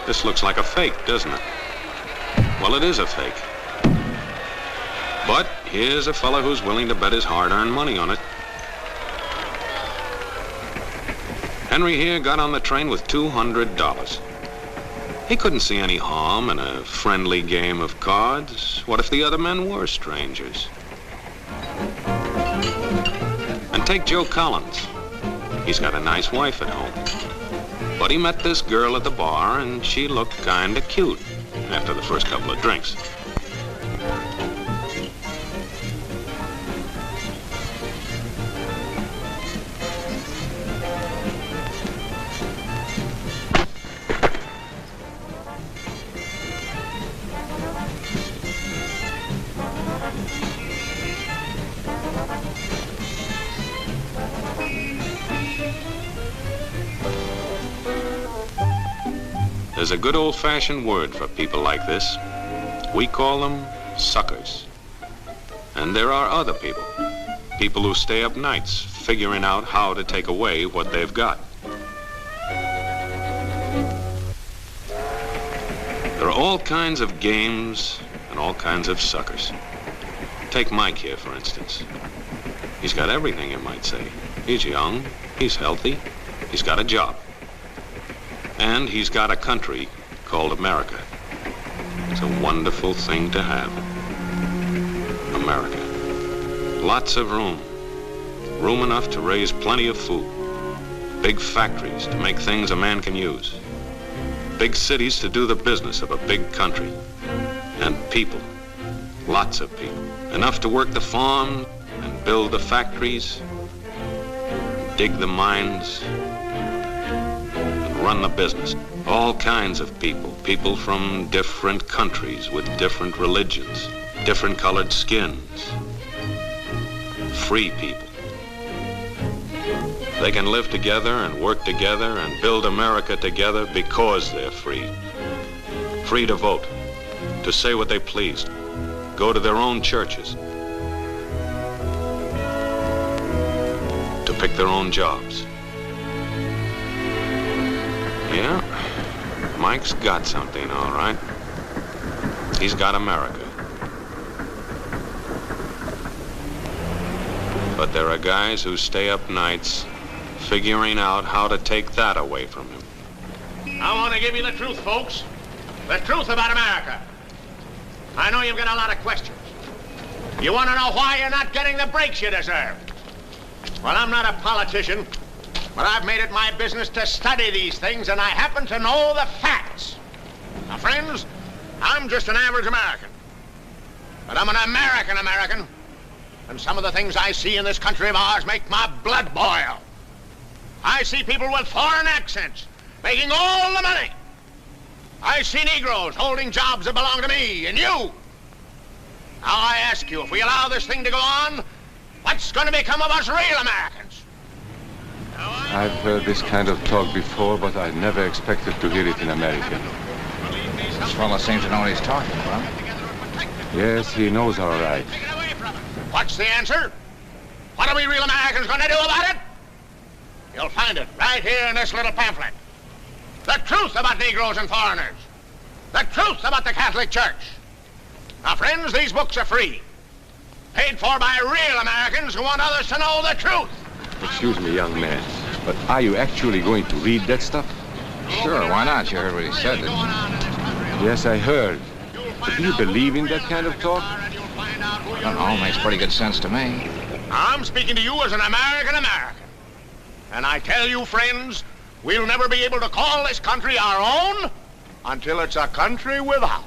This looks like a fake, doesn't it? Well, it is a fake. But here's a fella who's willing to bet his hard-earned money on it. Henry here got on the train with $200. He couldn't see any harm in a friendly game of cards. What if the other men were strangers? And take Joe Collins. He's got a nice wife at home. But he met this girl at the bar, and she looked kinda cute after the first couple of drinks. There's a good old-fashioned word for people like this. We call them suckers. And there are other people. People who stay up nights figuring out how to take away what they've got. There are all kinds of games and all kinds of suckers. Take Mike here, for instance. He's got everything, you might say. He's young, he's healthy, he's got a job. And he's got a country called America. It's a wonderful thing to have. America. Lots of room. Room enough to raise plenty of food. Big factories to make things a man can use. Big cities to do the business of a big country. And people. Lots of people. Enough to work the farm and build the factories, dig the mines, run the business. All kinds of people. People from different countries with different religions, different colored skins. Free people. They can live together and work together and build America together because they're free. Free to vote, to say what they please, go to their own churches, to pick their own jobs. Yeah, Mike's got something, all right. He's got America. But there are guys who stay up nights figuring out how to take that away from him. I want to give you the truth, folks. The truth about America. I know you've got a lot of questions. You want to know why you're not getting the breaks you deserve. Well, I'm not a politician. But I've made it my business to study these things, and I happen to know the facts. Now, friends, I'm just an average American. But I'm an American, and some of the things I see in this country of ours make my blood boil. I see people with foreign accents making all the money. I see Negroes holding jobs that belong to me and you. Now, I ask you, if we allow this thing to go on, what's going to become of us real Americans? I've heard this kind of talk before, but I never expected to hear it in America. This fellow seems to know what he's talking about. Yes, he knows all right. What's the answer? What are we real Americans going to do about it? You'll find it right here in this little pamphlet. The truth about Negroes and foreigners. The truth about the Catholic Church. Now, friends, these books are free. Paid for by real Americans who want others to know the truth. Excuse me, young man, but are you actually going to read that stuff? Sure, why not? You heard what he said, didn't you? Yes, I heard. But do you believe in that kind of talk? I don't know, makes pretty good sense to me. I'm speaking to you as an American. And I tell you, friends, we'll never be able to call this country our own until it's a country without.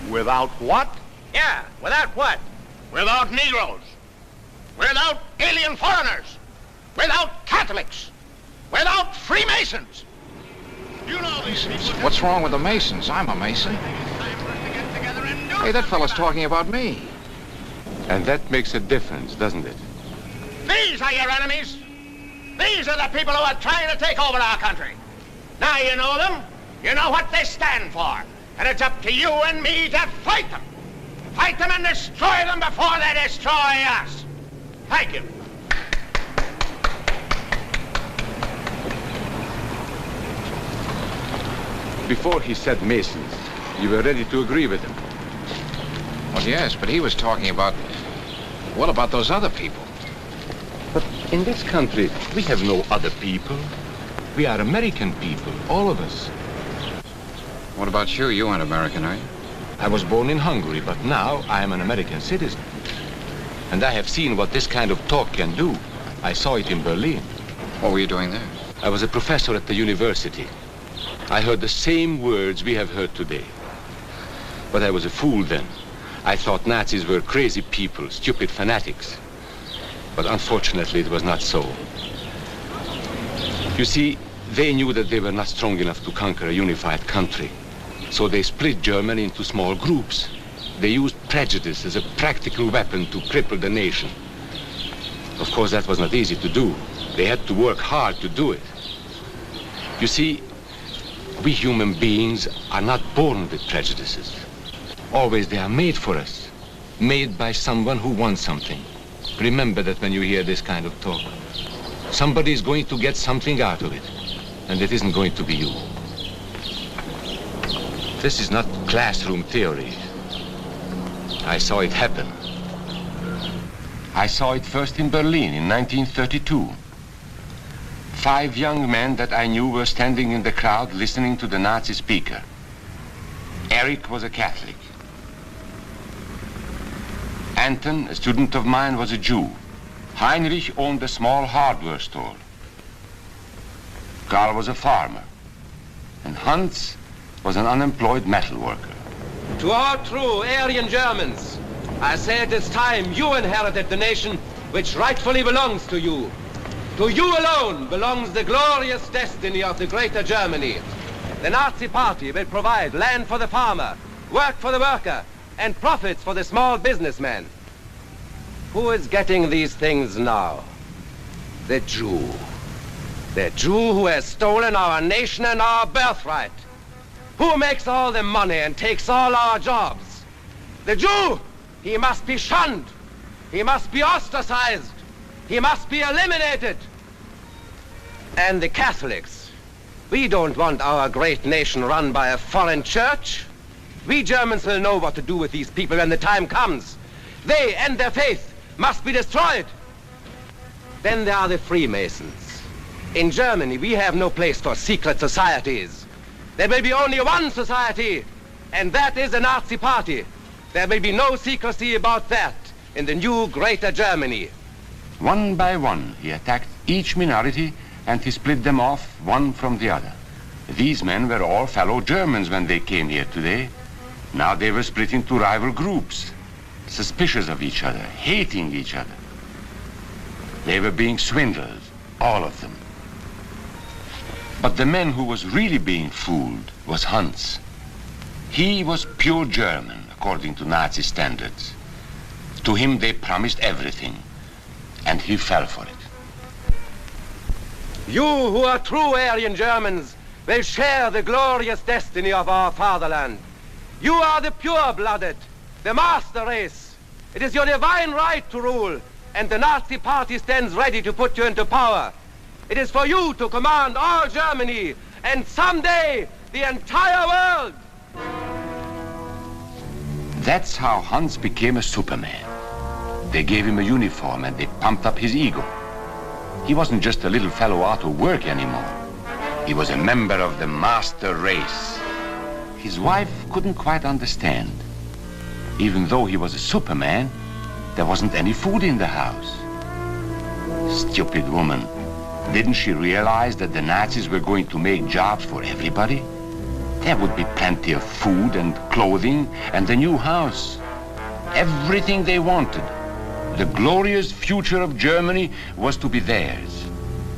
Without what? Yeah, without what? Without Negroes. Without alien foreigners. Without Catholics. Without Freemasons. You know these people. What's wrong with the Masons? I'm a Mason. Hey, that fella's talking about me. And that makes a difference, doesn't it? These are your enemies. These are the people who are trying to take over our country. Now you know them. You know what they stand for. And it's up to you and me to fight them. Fight them and destroy them before they destroy us. Thank you. Before he said Masons, you were ready to agree with him. Well, yes, but he was talking about, what about those other people? But in this country, we have no other people. We are American people, all of us. What about you? You aren't American, are you? I was born in Hungary, but now I am an American citizen. And I have seen what this kind of talk can do. I saw it in Berlin. What were you doing there? I was a professor at the university. I heard the same words we have heard today. But I was a fool then. I thought Nazis were crazy people, stupid fanatics. But unfortunately, it was not so. You see, they knew that they were not strong enough to conquer a unified country. So they split Germany into small groups. They used prejudice as a practical weapon to cripple the nation. Of course, that was not easy to do. They had to work hard to do it. You see, we human beings are not born with prejudices. Always they are made for us, made by someone who wants something. Remember that when you hear this kind of talk. Somebody is going to get something out of it, and it isn't going to be you. This is not classroom theory. I saw it happen. I saw it first in Berlin in 1932. 5 young men that I knew were standing in the crowd listening to the Nazi speaker. Eric was a Catholic. Anton, a student of mine, was a Jew. Heinrich owned a small hardware store. Karl was a farmer. And Hans was an unemployed metal worker. To all true Aryan Germans, I say it is time you inherited the nation which rightfully belongs to you. To you alone belongs the glorious destiny of the greater Germany. The Nazi Party will provide land for the farmer, work for the worker, and profits for the small businessman. Who is getting these things now? The Jew. The Jew who has stolen our nation and our birthright. Who makes all the money and takes all our jobs? The Jew! He must be shunned. He must be ostracized. He must be eliminated. And the Catholics. We don't want our great nation run by a foreign church. We Germans will know what to do with these people when the time comes. They and their faith must be destroyed. Then there are the Freemasons. In Germany, we have no place for secret societies. There will be only one society, and that is the Nazi Party. There will be no secrecy about that in the new greater Germany. One by one, he attacked each minority and he split them off one from the other. These men were all fellow Germans when they came here today. Now they were split into rival groups, suspicious of each other, hating each other. They were being swindled, all of them. But the man who was really being fooled was Hans. He was pure German, according to Nazi standards. To him they promised everything, and he fell for it. You who are true Aryan Germans will share the glorious destiny of our fatherland. You are the pure-blooded, the master race. It is your divine right to rule, and the Nazi Party stands ready to put you into power. It is for you to command all Germany, and someday the entire world. That's how Hans became a Superman. They gave him a uniform and they pumped up his ego. He wasn't just a little fellow out of work anymore. He was a member of the master race. His wife couldn't quite understand. Even though he was a Superman, there wasn't any food in the house. Stupid woman. Didn't she realize that the Nazis were going to make jobs for everybody? There would be plenty of food and clothing and a new house. Everything they wanted. The glorious future of Germany was to be theirs.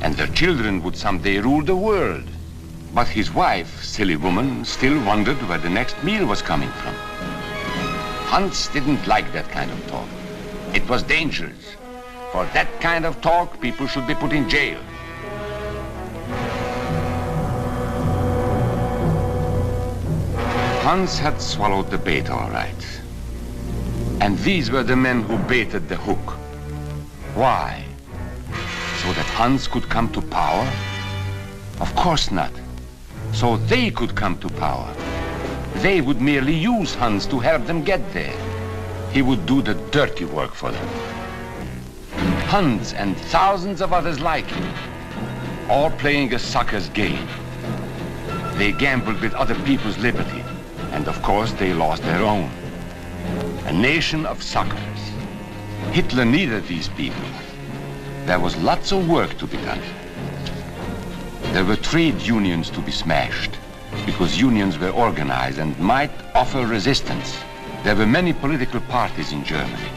And their children would someday rule the world. But his wife, silly woman, still wondered where the next meal was coming from. Hans didn't like that kind of talk. It was dangerous. For that kind of talk, people should be put in jail. Hans had swallowed the bait all right. And these were the men who baited the hook. Why? So that Hans could come to power? Of course not. so they could come to power. They would merely use Hans to help them get there. He would do the dirty work for them. Hans and thousands of others like him, all playing a sucker's game. They gambled with other people's liberty, and of course they lost their own. A nation of suckers. Hitler needed these people. There was lots of work to be done. There were trade unions to be smashed, because unions were organized and might offer resistance. There were many political parties in Germany.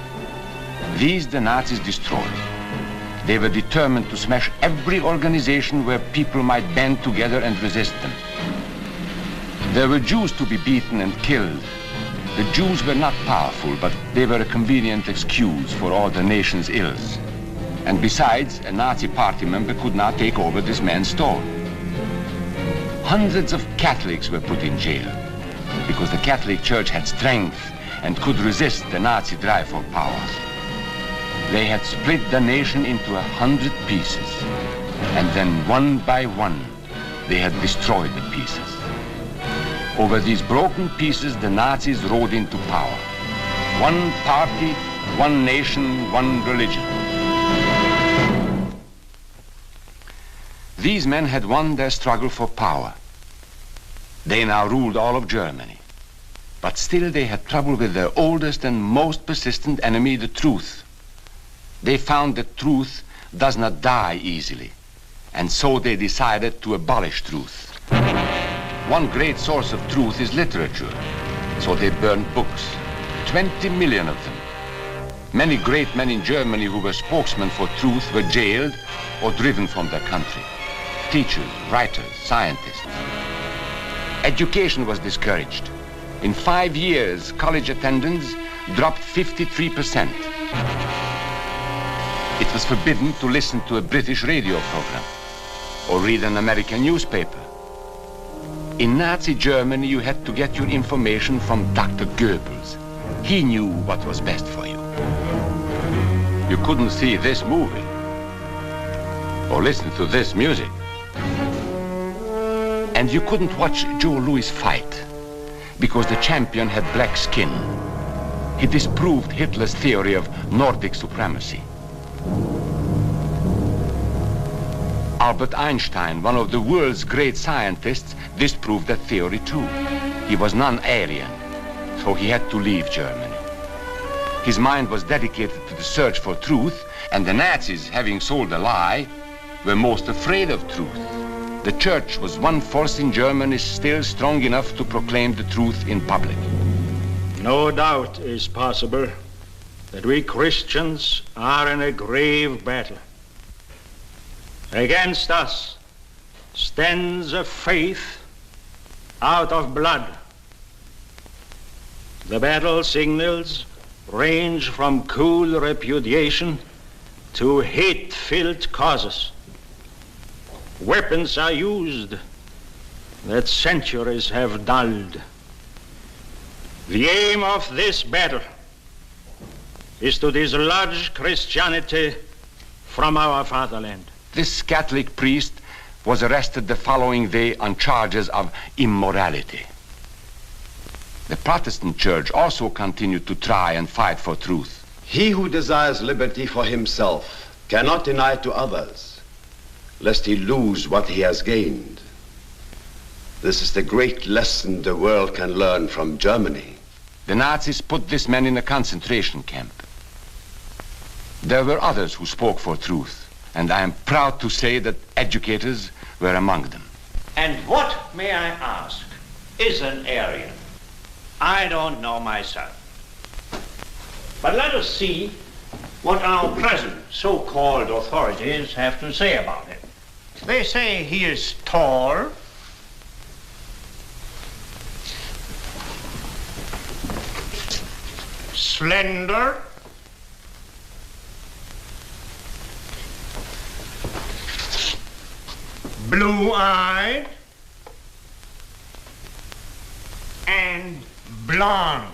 These the Nazis destroyed. They were determined to smash every organization where people might band together and resist them. There were Jews to be beaten and killed. The Jews were not powerful, but they were a convenient excuse for all the nation's ills. And besides, a Nazi party member could not take over this man's store. Hundreds of Catholics were put in jail because the Catholic Church had strength and could resist the Nazi drive for power. They had split the nation into 100 pieces, and then one by one, they had destroyed the pieces. Over these broken pieces, the Nazis rode into power. One party, one nation, one religion. These men had won their struggle for power. They now ruled all of Germany. But still they had trouble with their oldest and most persistent enemy, the truth. They found that truth does not die easily, and so they decided to abolish truth. One great source of truth is literature, so they burned books, 20 million of them. Many great men in Germany who were spokesmen for truth were jailed or driven from their country. Teachers, writers, scientists. Education was discouraged. In 5 years, college attendance dropped 53%. It was forbidden to listen to a British radio program or read an American newspaper. In Nazi Germany, you had to get your information from Dr. Goebbels. He knew what was best for you. You couldn't see this movie or listen to this music. And you couldn't watch Joe Louis fight because the champion had black skin. He disproved Hitler's theory of Nordic supremacy. Albert Einstein, one of the world's great scientists, disproved that theory too. He was non-Aryan, so he had to leave Germany. His mind was dedicated to the search for truth, and the Nazis, having sold a lie, were most afraid of truth. The church was one force in Germany still strong enough to proclaim the truth in public. No doubt is possible that we Christians are in a grave battle. Against us stands a faith out of blood. The battle signals range from cool repudiation to hate-filled causes. Weapons are used that centuries have dulled. The aim of this battle is to dislodge Christianity from our fatherland. This Catholic priest was arrested the following day on charges of immorality. The Protestant church also continued to try and fight for truth. He who desires liberty for himself cannot deny it to others, lest he lose what he has gained. This is the great lesson the world can learn from Germany. The Nazis put this man in a concentration camp. There were others who spoke for truth, and I am proud to say that educators were among them. And what, may I ask, is an Aryan? I don't know myself. But let us see what our present so-called authorities have to say about it. They say he is tall, slender, blue-eyed, and blonde.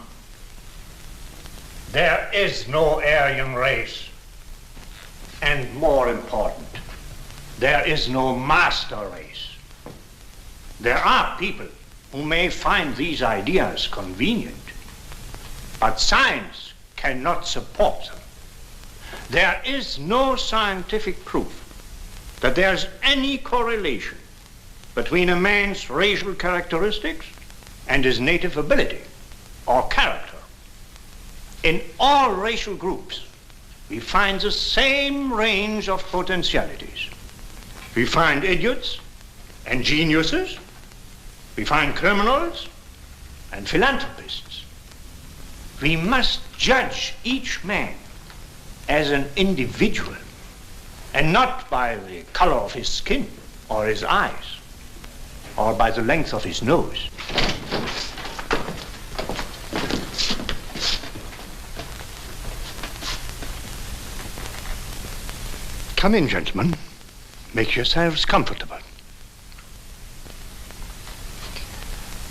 There is no Aryan race. And more important, there is no master race. There are people who may find these ideas convenient, but science cannot support them. There is no scientific proof that there's any correlation between a man's racial characteristics and his native ability or character. In all racial groups, we find the same range of potentialities. We find idiots and geniuses. We find criminals and philanthropists. We must judge each man as an individual and not by the color of his skin or his eyes or by the length of his nose. Come in, gentlemen. Make yourselves comfortable.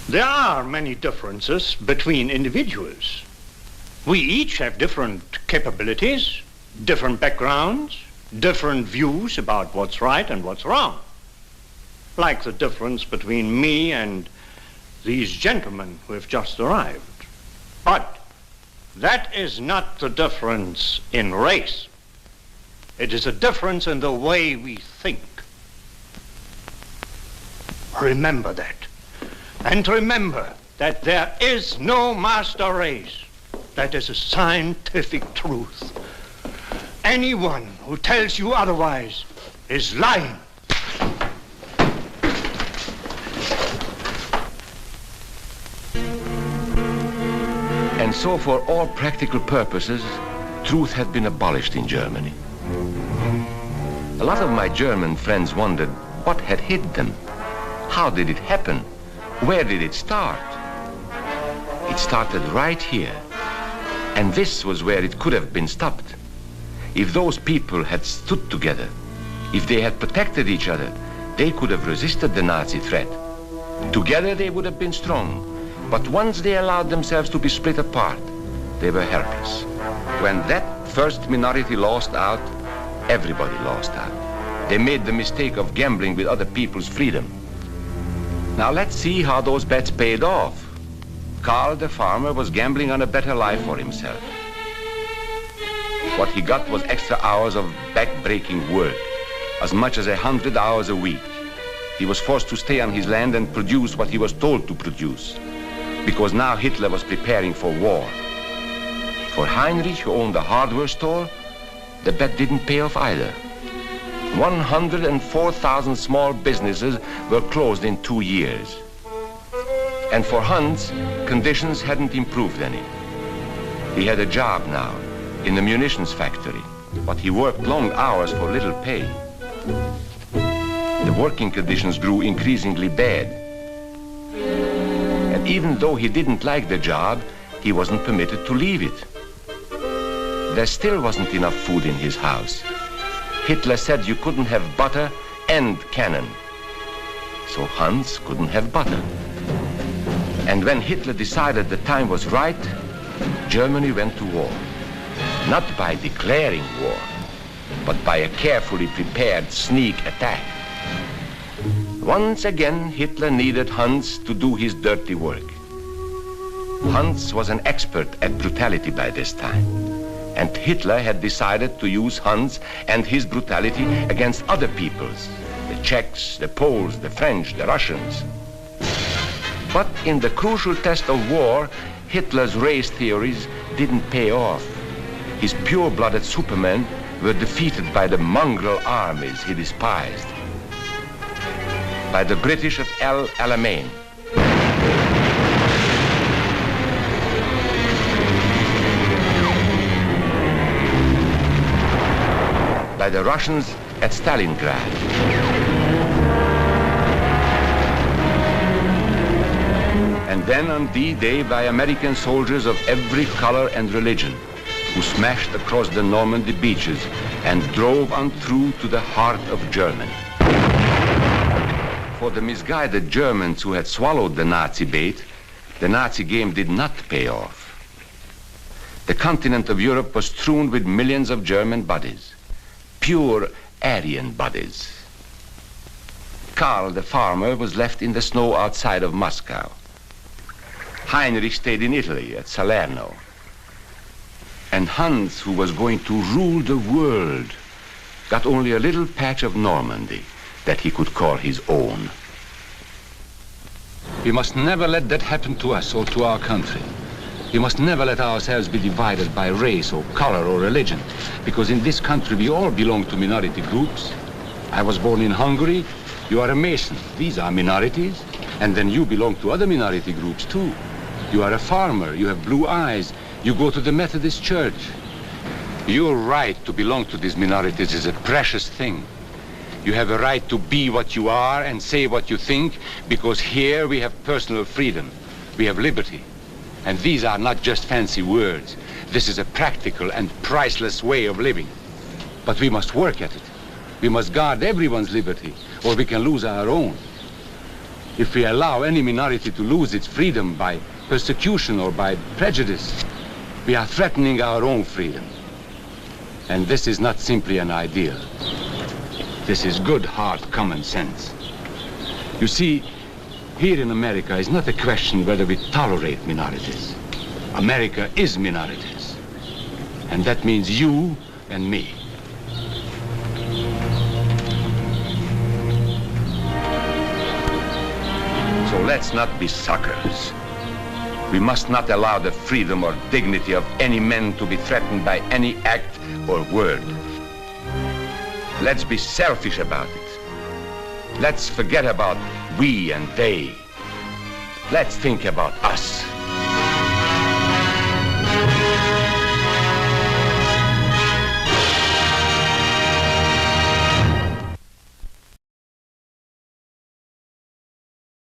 There are many differences between individuals. We each have different capabilities, different backgrounds, different views about what's right and what's wrong. Like the difference between me and these gentlemen who have just arrived. But that is not the difference in race. It is a difference in the way we think. Remember that. And remember that there is no master race. That is a scientific truth. Anyone who tells you otherwise is lying. And so for all practical purposes, truth had been abolished in Germany. A lot of my German friends wondered what had hid them. How did it happen? Where did it start? It started right here. And this was where it could have been stopped. If those people had stood together, if they had protected each other, they could have resisted the Nazi threat. Together they would have been strong. But once they allowed themselves to be split apart, they were helpless. When that first minority lost out, everybody lost out. They made the mistake of gambling with other people's freedom. Now let's see how those bets paid off. Karl the farmer was gambling on a better life for himself. What he got was extra hours of back-breaking work, as much as 100 hours a week. He was forced to stay on his land and produce what he was told to produce, because now Hitler was preparing for war. For Heinrich, who owned a hardware store, the bet didn't pay off either. 104,000 small businesses were closed in 2 years. And for Hans, conditions hadn't improved any. He had a job now in the munitions factory, but he worked long hours for little pay. The working conditions grew increasingly bad. And even though he didn't like the job, he wasn't permitted to leave it. There still wasn't enough food in his house. Hitler said you couldn't have butter and cannon. So Hans couldn't have butter. And when Hitler decided the time was right, Germany went to war. Not by declaring war, but by a carefully prepared sneak attack. Once again, Hitler needed Hans to do his dirty work. Hans was an expert at brutality by this time. And Hitler had decided to use Hans and his brutality against other peoples, the Czechs, the Poles, the French, the Russians. But in the crucial test of war, Hitler's race theories didn't pay off. His pure-blooded supermen were defeated by the mongrel armies he despised. By the British at El Alamein. By the Russians at Stalingrad. And then on D-Day by American soldiers of every color and religion, who smashed across the Normandy beaches and drove on through to the heart of Germany. For the misguided Germans who had swallowed the Nazi bait, the Nazi game did not pay off. The continent of Europe was strewn with millions of German bodies, pure Aryan bodies. Karl, the farmer, was left in the snow outside of Moscow. Heinrich stayed in Italy at Salerno. And Hans, who was going to rule the world, got only a little patch of Normandy that he could call his own. We must never let that happen to us or to our country. We must never let ourselves be divided by race or color or religion, because in this country we all belong to minority groups. I was born in Hungary. You are a Mason. These are minorities. And then you belong to other minority groups too. You are a farmer. You have blue eyes. You go to the Methodist Church. Your right to belong to these minorities is a precious thing. You have a right to be what you are and say what you think, because here we have personal freedom. We have liberty. And these are not just fancy words. This is a practical and priceless way of living. But we must work at it. We must guard everyone's liberty, or we can lose our own. If we allow any minority to lose its freedom by persecution or by prejudice, we are threatening our own freedom. And this is not simply an ideal. This is good, hard common sense. You see, here in America is not a question whether we tolerate minorities. America is minorities. And that means you and me. So let's not be suckers. We must not allow the freedom or dignity of any man to be threatened by any act or word. Let's be selfish about it. Let's forget about we and they. Let's think about us.